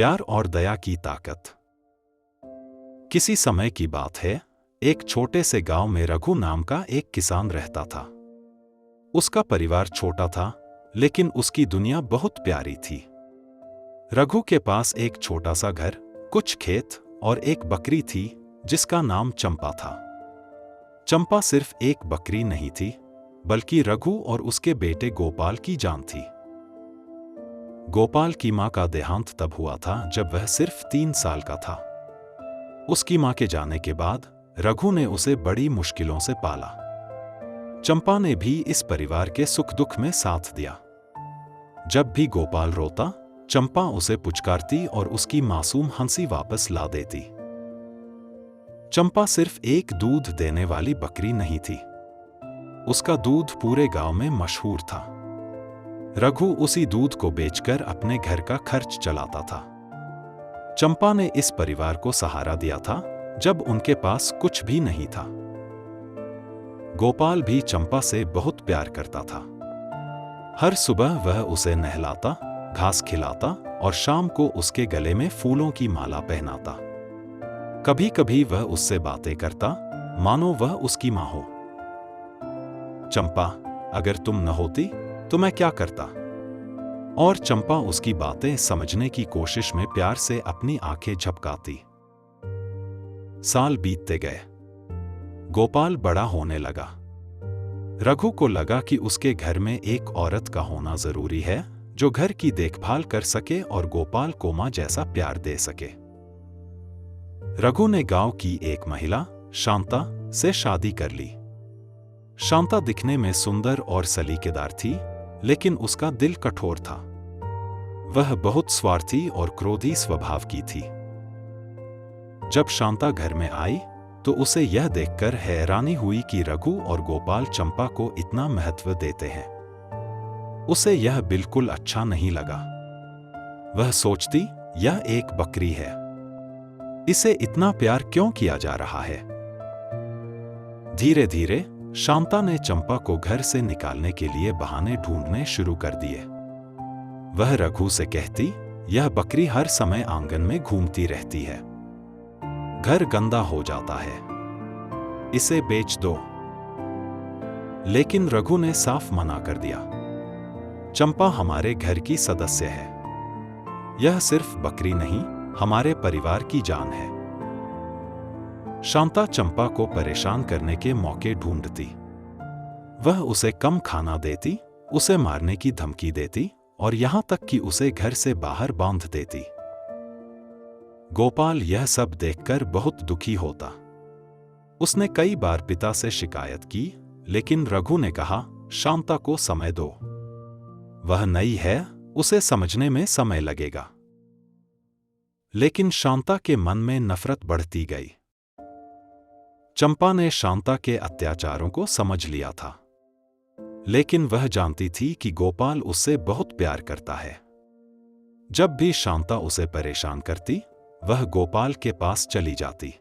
प्यार और दया की ताकत। किसी समय की बात है, एक छोटे से गांव में रघु नाम का एक किसान रहता था। उसका परिवार छोटा था, लेकिन उसकी दुनिया बहुत प्यारी थी। रघु के पास एक छोटा सा घर, कुछ खेत और एक बकरी थी जिसका नाम चंपा था। चंपा सिर्फ एक बकरी नहीं थी, बल्कि रघु और उसके बेटे गोपाल की जान थी। गोपाल की मां का देहांत तब हुआ था जब वह सिर्फ 3 साल का था। उसकी मां के जाने के बाद रघु ने उसे बड़ी मुश्किलों से पाला। चंपा ने भी इस परिवार के सुख दुख में साथ दिया। जब भी गोपाल रोता, चंपा उसे पुचकारती और उसकी मासूम हंसी वापस ला देती। चंपा सिर्फ एक दूध देने वाली बकरी नहीं थी, उसका दूध पूरे गांव में मशहूर था। रघु उसी दूध को बेचकर अपने घर का खर्च चलाता था। चंपा ने इस परिवार को सहारा दिया था जब उनके पास कुछ भी नहीं था। गोपाल भी चंपा से बहुत प्यार करता था। हर सुबह वह उसे नहलाता, घास खिलाता और शाम को उसके गले में फूलों की माला पहनाता। कभी कभी वह उससे बातें करता, मानो वह उसकी मां हो। चंपा, अगर तुम न होती तो मैं क्या करता? और चंपा उसकी बातें समझने की कोशिश में प्यार से अपनी आंखें झपकाती। साल बीतते गए। गोपाल बड़ा होने लगा। रघु को लगा कि उसके घर में एक औरत का होना जरूरी है जो घर की देखभाल कर सके और गोपाल को मां जैसा प्यार दे सके। रघु ने गांव की एक महिला, शांता, से शादी कर ली। शांता दिखने में सुंदर और सलीकेदार थी, लेकिन उसका दिल कठोर था। वह बहुत स्वार्थी और क्रोधी स्वभाव की थी। जब शांता घर में आई तो उसे यह देखकर हैरानी हुई कि रघु और गोपाल चंपा को इतना महत्व देते हैं। उसे यह बिल्कुल अच्छा नहीं लगा। वह सोचती, यह एक बकरी है, इसे इतना प्यार क्यों किया जा रहा है? धीरे धीरे शांता ने चंपा को घर से निकालने के लिए बहाने ढूंढने शुरू कर दिए। वह रघु से कहती, यह बकरी हर समय आंगन में घूमती रहती है, घर गंदा हो जाता है, इसे बेच दो। लेकिन रघु ने साफ मना कर दिया। चंपा हमारे घर की सदस्य है, यह सिर्फ बकरी नहीं, हमारे परिवार की जान है। शांता चंपा को परेशान करने के मौके ढूंढती। वह उसे कम खाना देती, उसे मारने की धमकी देती और यहां तक कि उसे घर से बाहर बांध देती। गोपाल यह सब देखकर बहुत दुखी होता। उसने कई बार पिता से शिकायत की, लेकिन रघु ने कहा, शांता को समय दो, वह नई है, उसे समझने में समय लगेगा। लेकिन शांता के मन में नफरत बढ़ती गई। चंपा ने शांता के अत्याचारों को समझ लिया था, लेकिन वह जानती थी कि गोपाल उससे बहुत प्यार करता है। जब भी शांता उसे परेशान करती, वह गोपाल के पास चली जाती।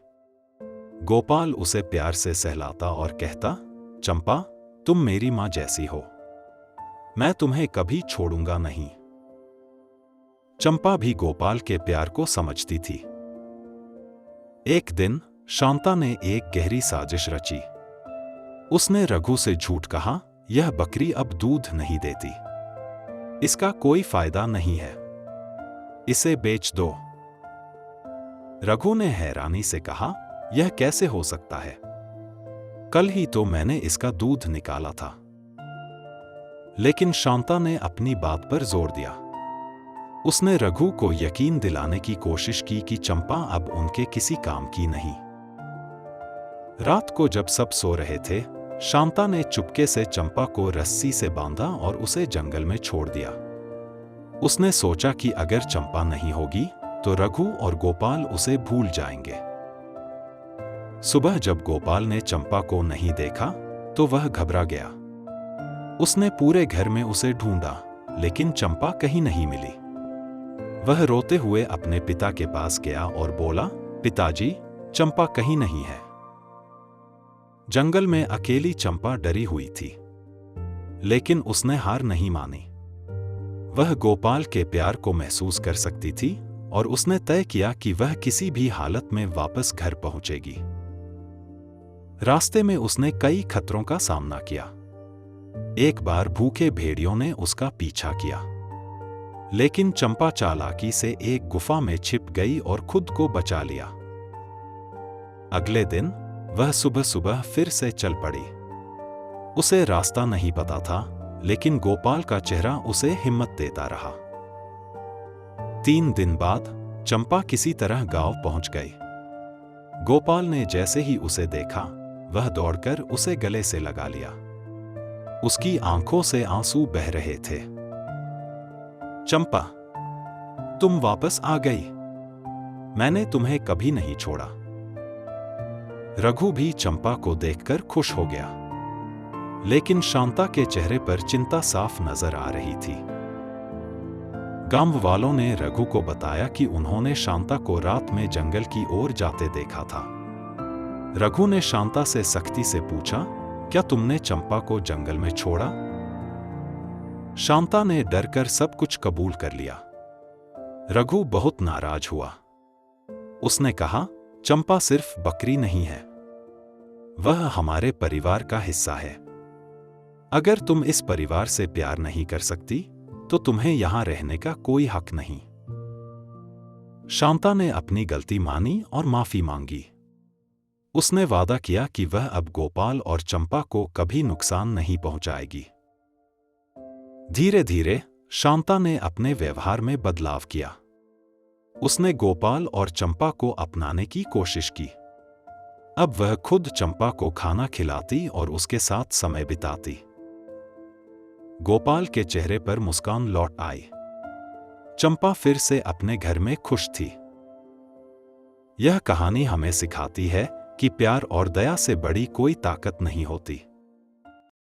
गोपाल उसे प्यार से सहलाता और कहता, चंपा, तुम मेरी मां जैसी हो, मैं तुम्हें कभी छोड़ूंगा नहीं। चंपा भी गोपाल के प्यार को समझती थी। एक दिन शांता ने एक गहरी साजिश रची। उसने रघु से झूठ कहा, यह बकरी अब दूध नहीं देती, इसका कोई फायदा नहीं है, इसे बेच दो। रघु ने हैरानी से कहा, यह कैसे हो सकता है? कल ही तो मैंने इसका दूध निकाला था। लेकिन शांता ने अपनी बात पर जोर दिया। उसने रघु को यकीन दिलाने की कोशिश की कि चंपा अब उनके किसी काम की नहीं। रात को जब सब सो रहे थे, शांता ने चुपके से चंपा को रस्सी से बांधा और उसे जंगल में छोड़ दिया। उसने सोचा कि अगर चंपा नहीं होगी तो रघु और गोपाल उसे भूल जाएंगे। सुबह जब गोपाल ने चंपा को नहीं देखा तो वह घबरा गया। उसने पूरे घर में उसे ढूंढा, लेकिन चंपा कहीं नहीं मिली। वह रोते हुए अपने पिता के पास गया और बोला, पिताजी, चंपा कहीं नहीं है। जंगल में अकेली चंपा डरी हुई थी, लेकिन उसने हार नहीं मानी। वह गोपाल के प्यार को महसूस कर सकती थी और उसने तय किया कि वह किसी भी हालत में वापस घर पहुंचेगी। रास्ते में उसने कई खतरों का सामना किया। एक बार भूखे भेड़ियों ने उसका पीछा किया, लेकिन चंपा चालाकी से एक गुफा में छिप गई और खुद को बचा लिया। अगले दिन वह सुबह सुबह फिर से चल पड़ी। उसे रास्ता नहीं पता था, लेकिन गोपाल का चेहरा उसे हिम्मत देता रहा। 3 दिन बाद चंपा किसी तरह गांव पहुंच गई। गोपाल ने जैसे ही उसे देखा, वह दौड़कर उसे गले से लगा लिया। उसकी आंखों से आंसू बह रहे थे। चंपा, तुम वापस आ गई। मैंने तुम्हें कभी नहीं छोड़ा। रघु भी चंपा को देखकर खुश हो गया, लेकिन शांता के चेहरे पर चिंता साफ नजर आ रही थी। गांव वालों ने रघु को बताया कि उन्होंने शांता को रात में जंगल की ओर जाते देखा था। रघु ने शांता से सख्ती से पूछा, क्या तुमने चंपा को जंगल में छोड़ा? शांता ने डरकर सब कुछ कबूल कर लिया। रघु बहुत नाराज हुआ। उसने कहा, चंपा सिर्फ बकरी नहीं है, वह हमारे परिवार का हिस्सा है। अगर तुम इस परिवार से प्यार नहीं कर सकती, तो तुम्हें यहां रहने का कोई हक नहीं। शांता ने अपनी गलती मानी और माफी मांगी। उसने वादा किया कि वह अब गोपाल और चंपा को कभी नुकसान नहीं पहुंचाएगी। धीरे धीरे शांता ने अपने व्यवहार में बदलाव किया। उसने गोपाल और चंपा को अपनाने की कोशिश की। अब वह खुद चंपा को खाना खिलाती और उसके साथ समय बिताती। गोपाल के चेहरे पर मुस्कान लौट आई। चंपा फिर से अपने घर में खुश थी। यह कहानी हमें सिखाती है कि प्यार और दया से बड़ी कोई ताकत नहीं होती।